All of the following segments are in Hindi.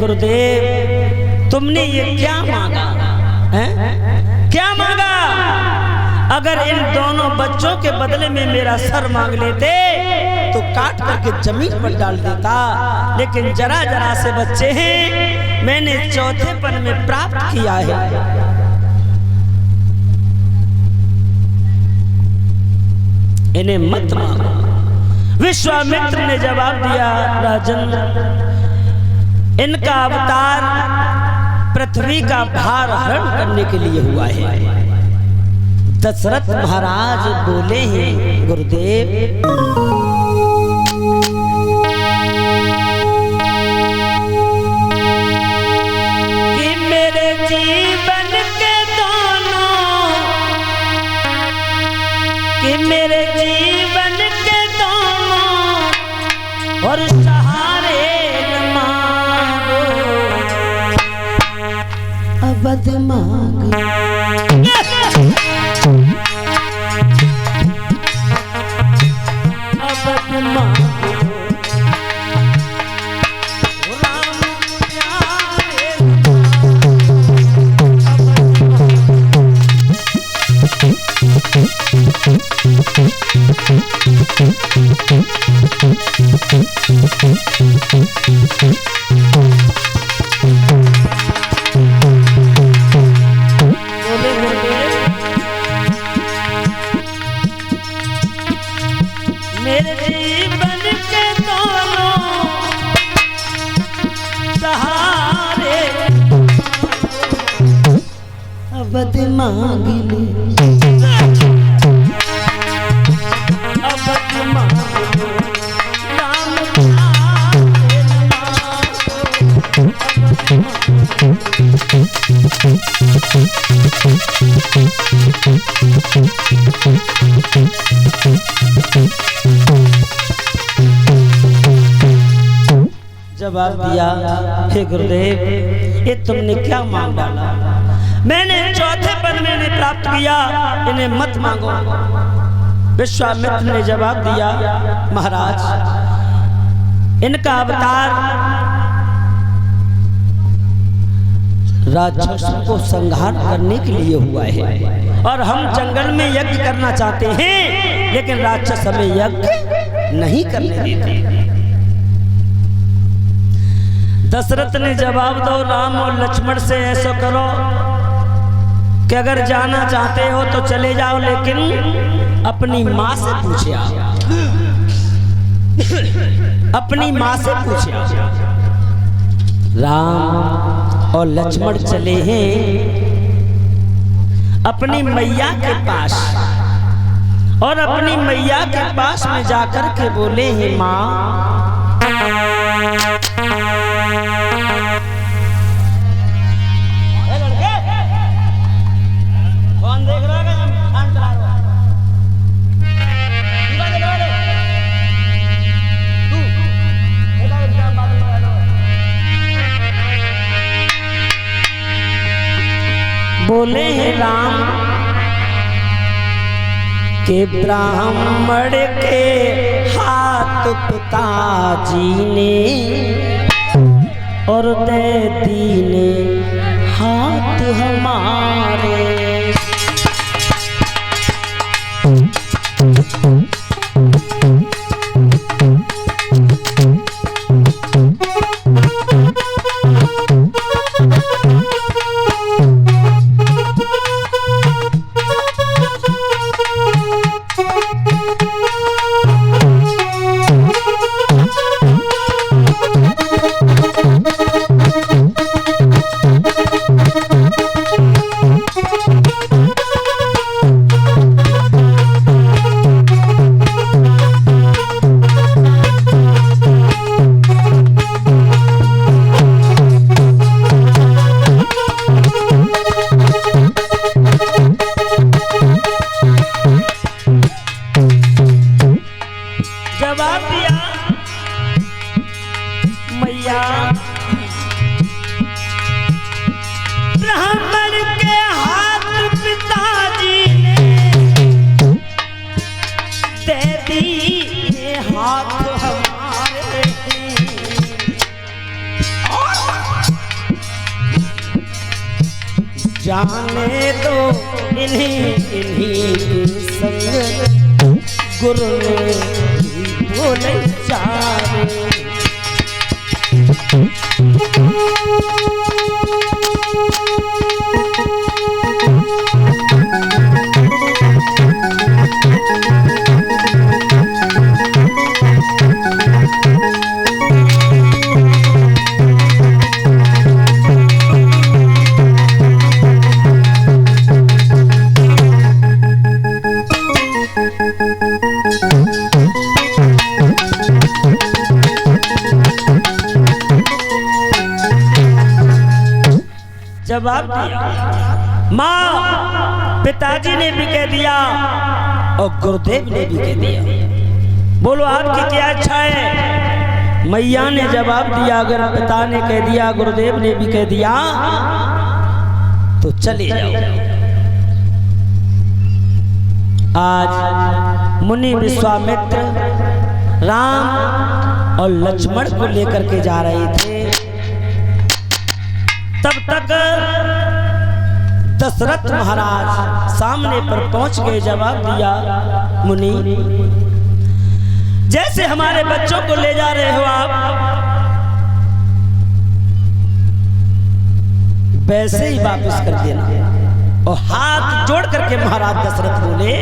गुरुदेव तुमने ये क्या मांगा है? क्या मांगा? अगर इन दोनों बच्चों के बदले में मेरा सर मांग लेते तो काट करके जमीन पर डाल देता, लेकिन जरा जरा से बच्चे हैं, मैंने चौथेपन में प्राप्त किया है। इन्हें मत मांगो। विश्वामित्र ने जवाब दिया, राजन इनका अवतार पृथ्वी का भार हरण करने के लिए हुआ है। दशरथ महाराज बोले हैं, गुरुदेव कि मेरे जीवन के दोनों, कि मेरे जीवन के दोनों और सहारे न मांगो, अवध मांगो। मेरे जीवन के दोनों सहारे अवध मांग ले, अवध मांग ले, राम जवाब दिया, हे गुरुदेव ये तुमने क्या मांग डाला? मैंने चौथे पद में प्राप्त किया, इन्हें मत मांगो। विश्वामित्र ने जवाब दिया, महाराज इनका अवतार राक्षसों को संहार करने के लिए हुआ है और हम जंगल में यज्ञ करना चाहते हैं, लेकिन राक्षस हमें यज्ञ नहीं करने देते। दशरथ ने जवाब दो, राम और लक्ष्मण से ऐसा करो कि अगर जाना चाहते हो तो चले जाओ, लेकिन अपनी माँ से पूछे आओ, अपनी माँ से पूछे आओ। राम और लक्ष्मण चले हैं अपनी मैया के पास और अपनी मैया के पास में जाकर के बोले हैं, माँ कौन देख रहा है? बोले हैं राम के ब्राह्मण के हाथ पिताजी ने और दैती ने हाथ हमारे। जाने दो इन्हीं के संग गुरु ने बोले चारे। जवाब दिया, माँ पिताजी ने भी कह दिया और गुरुदेव ने भी कह दिया, बोलो आपकी क्या इच्छा है। मैया ने जवाब दिया, अगर पिता ने कह दिया गुरुदेव ने भी कह दिया तो चले जाओ। आज मुनि विश्वामित्र राम और लक्ष्मण को लेकर के जा रहे थे, तब तक दशरथ महाराज सामने पर पहुंच गए। जवाब दिया, मुनि जैसे हमारे बच्चों को ले जा रहे हो आप, वैसे ही वापस कर देना। और हाथ जोड़ करके महाराज दशरथ बोले,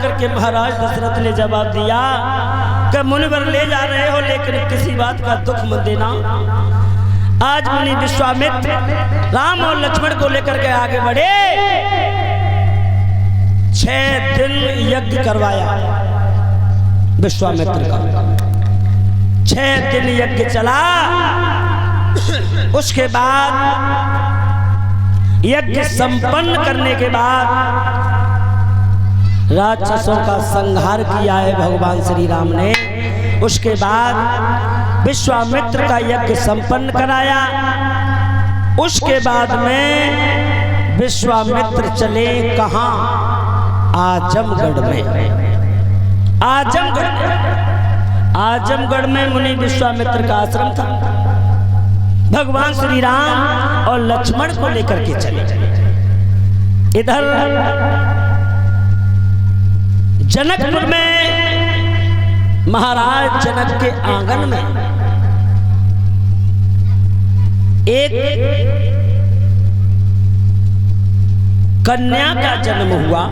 करके महाराज दशरथ ने जवाब दिया कि मुनिवर ले जा रहे हो, लेकिन किसी बात का दुख मत देना। आज मुनि विश्वामित्र राम और लक्ष्मण को लेकर के आगे बढ़े, 6 दिन यज्ञ करवाया विश्वामित्र का। 6 दिन यज्ञ चला, उसके बाद यज्ञ संपन्न करने के बाद राक्षसों का संहार किया है भगवान श्री राम ने। उसके बाद विश्वामित्र का यज्ञ संपन्न कराया। उसके बाद में विश्वामित्र चले कहाँ? आजमगढ़ में। आजमगढ़ में मुनि विश्वामित्र का आश्रम था। भगवान श्री राम और लक्ष्मण को लेकर के चले। इधर जनकपुर में महाराज जनक के आंगन में एक कन्या का जन्म हुआ।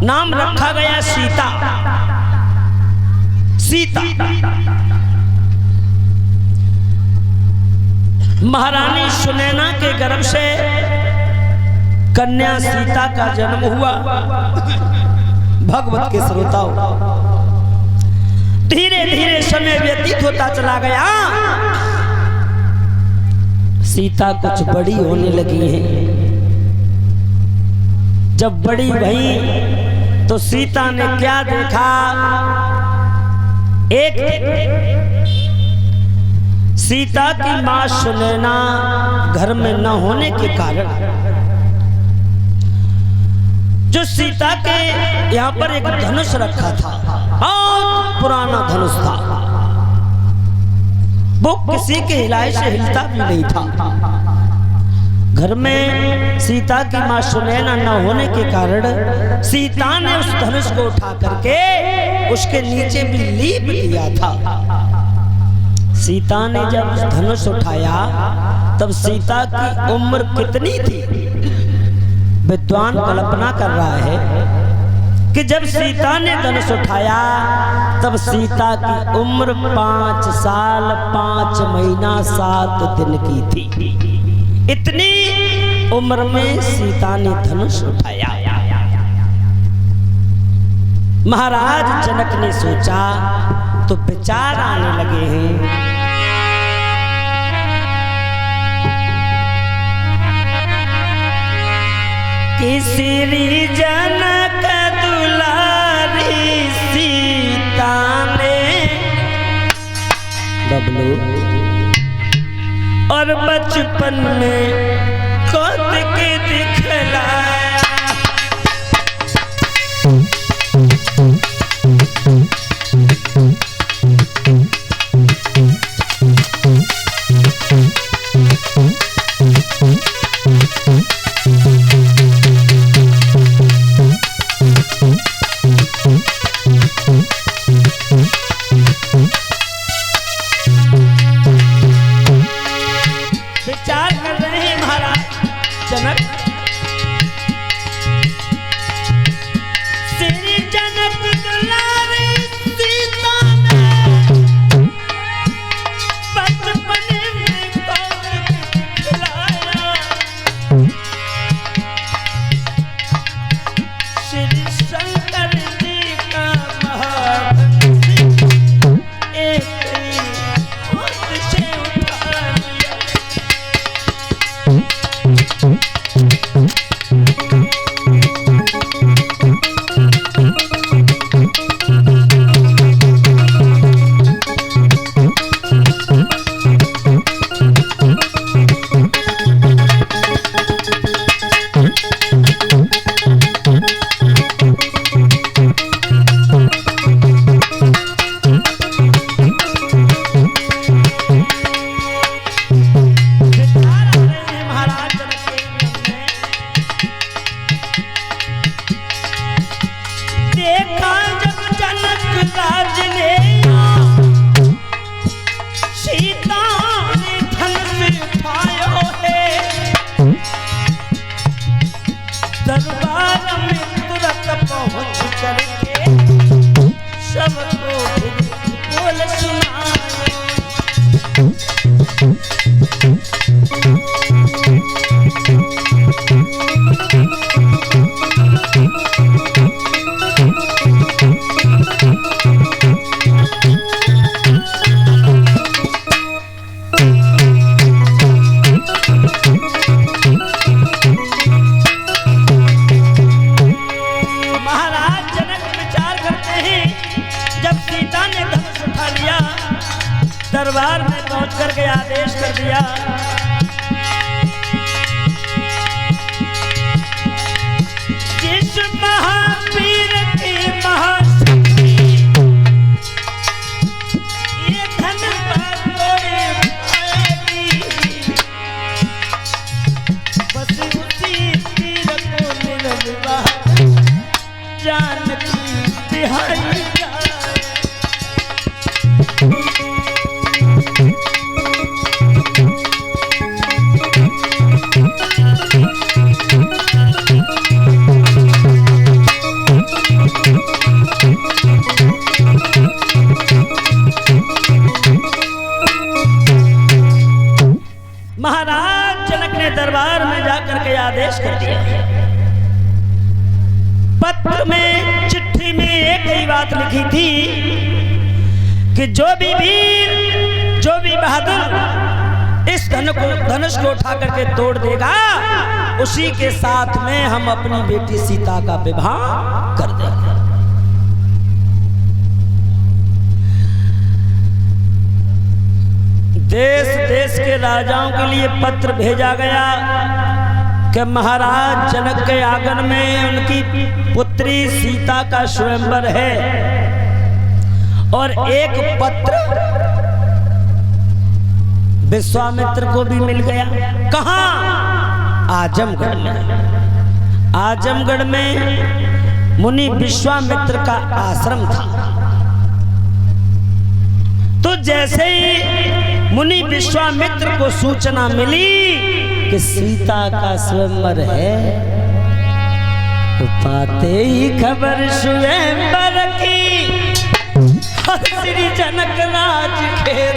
नाम रखा गया सीता। सीता महारानी सुनैना के गर्भ से कन्या सीता का जन्म हुआ। भगवत के श्रोताओं, धीरे धीरे समय व्यतीत होता चला गया। सीता कुछ बड़ी होने लगी है। जब बड़ी भई तो सीता ने क्या देखा? एक सीता की मां सुनैना घर में न होने के कारण जो सीता के यहाँ पर एक धनुष रखा था, बहुत पुराना धनुष था, वो किसी के हिलाए से हिलता भी नहीं था। घर में सीता की मां सुनैना न होने के कारण सीता ने उस धनुष को उठा करके उसके नीचे भी लीप दिया था। सीता ने जब धनुष उठाया तब सीता की उम्र कितनी थी? विद्वान कल्पना कर रहा है कि जब सीता ने धनुष उठाया तब सीता की उम्र 5 साल 5 महीना 7 दिन की थी। इतनी उम्र में सीता ने धनुष उठाया। महाराज जनक ने सोचा तो विचार आने लगे हैं कि श्री जनक दुलारी सीता ने बबलू और बचपन में कौतुक दिखलाया। विचार कर रहे हैं महाराज जनक, श्री जनक दुलारी सीता ने बचपन में कौतुक दिखलाया। श्री शंकर जी का महाधनुष एक हाथ से उठा लिया। देखा जब जनक राज ने सीता ने धनुष उठायो है, दरबार में तुरंत पहुंच करके सबको बोल सुनायो। महाराज जनक विचार करते हैं, जब सीता ने धनुष उठा लिया, दरबार में पहुंच करके आदेश कर दिया जिस महावीर की महाशक्ति ये धन पर तोड़े पाएगी, बस उसी तीर को निर्विवाह जानकी तिहाई जाए। पत्र में, चिट्ठी में एक ही बात लिखी थी कि जो भी वीर, जो भी बहादुर इस धनुष को उठा करके तोड़ देगा, उसी के साथ में हम अपनी बेटी सीता का विवाह कर देंगे। देश देश के राजाओं के लिए पत्र भेजा गया कि महाराज जनक के आंगन में उनकी पुत्री सीता का स्वयंवर है। और एक पत्र विश्वामित्र को भी मिल गया। कहां? आजमगढ़ में। आजमगढ़ में मुनि विश्वामित्र का आश्रम था। तो जैसे ही मुनि विश्वामित्र को सूचना मिली कि सीता का स्वयंवर है, तो पाते ही खबर स्वयंवर की श्री जनक राज खेर।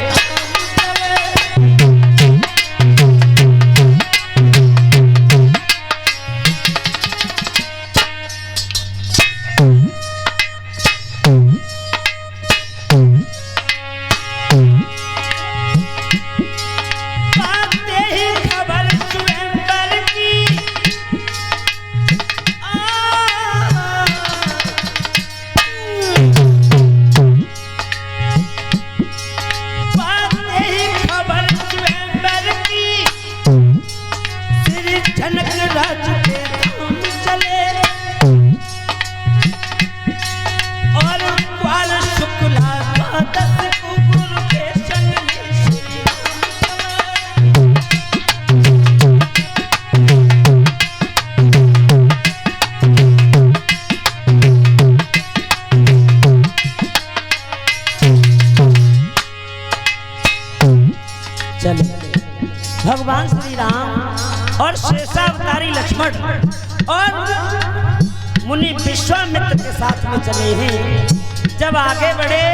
भगवान श्री राम और शेषावतारी लक्ष्मण और मुनि विश्वामित्र के साथ में चले हैं। जब आगे बढ़े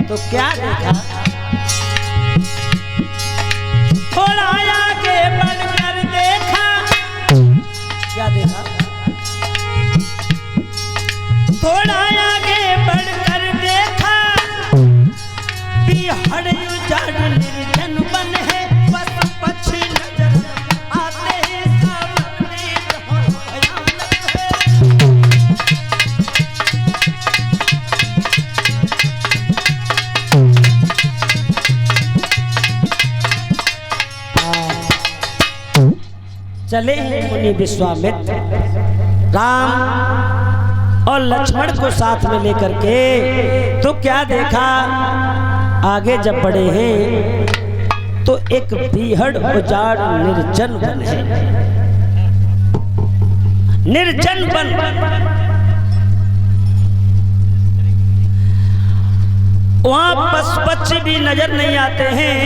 तो क्या देखा? थोड़ा आगे बढ़कर देखा। क्या देखा? थोड़ा आगे बढ़कर देखा, बिहड़ उजाड़ निर्जन वन है, पक्षी नजर आते हैं, सामने बहुत भयानक है। चले हैं मुनि विश्वामित्र राम और लक्ष्मण को साथ में लेकर के। तो क्या देखा? आगे जब बढ़े हैं तो एक बीहड़ उजाड़ निर्जन वन है। निर्जन वन। वहां पशु पक्षी भी नजर नहीं आते हैं।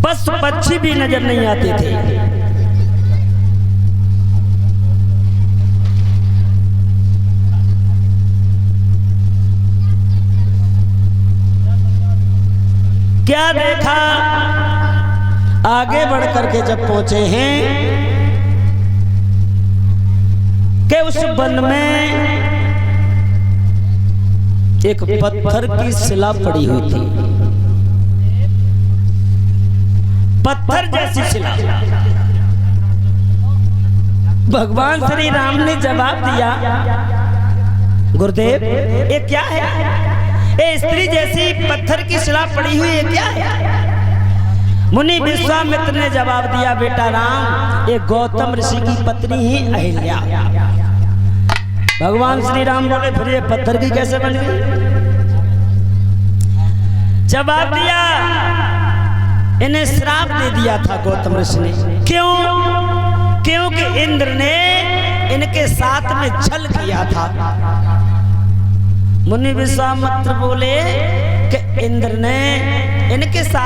पशु पक्षी भी नजर नहीं आते थे। क्या देखा? आगे बढ़ करके जब पहुंचे हैं कि उस वन में एक पत्थर की शिला पड़ी हुई थी। पत्थर जैसी शिला। भगवान श्री राम ने जवाब दिया, गुरुदेव ये क्या है? ये स्त्री जैसी पत्थर की शिला पड़ी हुई है, क्या है? मुनि विश्वामित्र ने जवाब दिया, बेटा राम, ये गौतम ऋषि की पत्नी ही अहिल्या। भगवान श्री राम बोले, फिर ये पत्थर की कैसे बन गई? जवाब दिया, इन्हें श्राप दे दिया था गौतम ऋषि ने। क्यों? क्योंकि इंद्र ने इनके साथ में छल किया था। मुनि विश्वामित्र बोले कि इंद्र ने इनके साथ